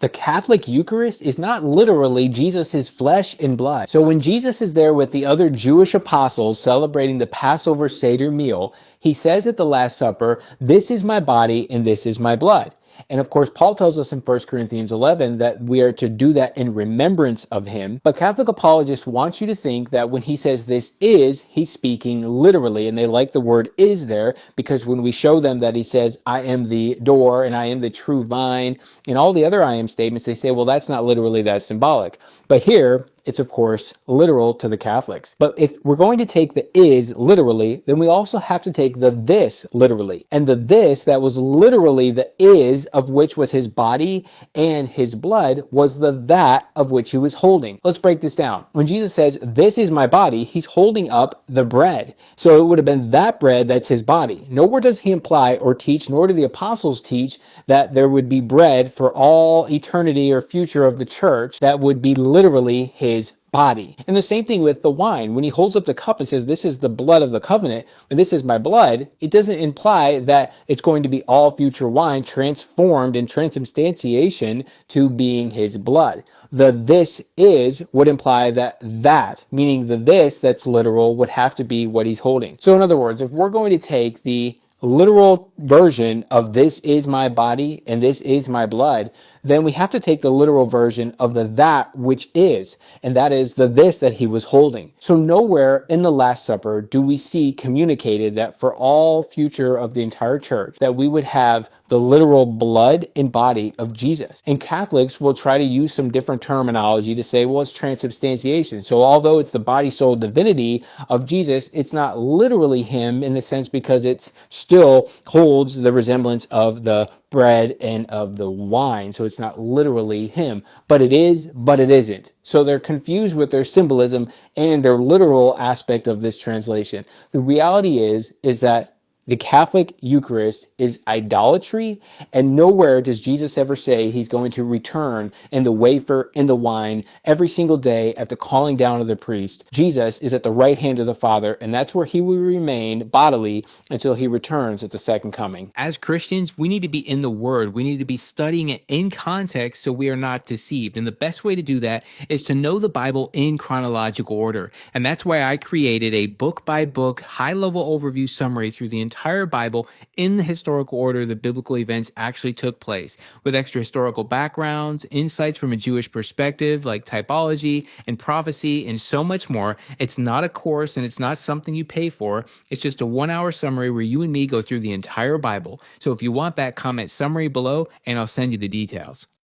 The Catholic Eucharist is not literally Jesus' flesh and blood. So when Jesus is there with the other Jewish apostles celebrating the Passover Seder meal, he says at the Last Supper, "This is my body and this is my blood." And of course, Paul tells us in 1 Corinthians 11 that we are to do that in remembrance of him. But Catholic apologists want you to think that when he says this is, he's speaking literally. And they like the word is there because when we show them that he says, "I am the door and I am the true vine," and all the other I am statements, they say, well, that's not literally, that's symbolic. But here, it's of course literal to the Catholics. But if we're going to take the is literally, then we also have to take the this literally. And the this that was literally the is of which was his body and his blood was the that of which he was holding. Let's break this down. When Jesus says, "This is my body," he's holding up the bread. So it would have been that bread that's his body. Nowhere does he imply or teach, nor do the apostles teach, that there would be bread for all eternity or future of the church that would be literally his body. And the same thing with the wine. When he holds up the cup and says, "This is the blood of the covenant, and this is my blood," it doesn't imply that it's going to be all future wine transformed in transubstantiation to being his blood. The "this is" would imply that, meaning the "this" that's literal would have to be what he's holding. So in other words, if we're going to take the literal version of "this is my body and this is my blood," then we have to take the literal version of the that which is, and that is the this that he was holding. So nowhere in the Last Supper do we see communicated that for all future of the entire church that we would have the literal blood and body of Jesus. And Catholics will try to use some different terminology to say, well, it's transubstantiation. So although it's the body, soul, divinity of Jesus, it's not literally him in the sense because it still holds the resemblance of the bread and of the wine. So it's not literally him, but it is, but it isn't. So they're confused with their symbolism and their literal aspect of this translation. The reality is that the Catholic Eucharist is idolatry, and nowhere does Jesus ever say he's going to return in the wafer and the wine every single day at the calling down of the priest. Jesus is at the right hand of the Father, and that's where he will remain bodily until he returns at the second coming. As Christians, we need to be in the Word. We need to be studying it in context so we are not deceived. And the best way to do that is to know the Bible in chronological order. And that's why I created a book-by-book, high-level overview summary through the entire Bible in the historical order the biblical events actually took place, with extra historical backgrounds, insights from a Jewish perspective like typology and prophecy, and so much more. It's not a course and it's not something you pay for. It's just a 1-hour summary where you and me go through the entire Bible. So if you want that, comment summary below and I'll send you the details.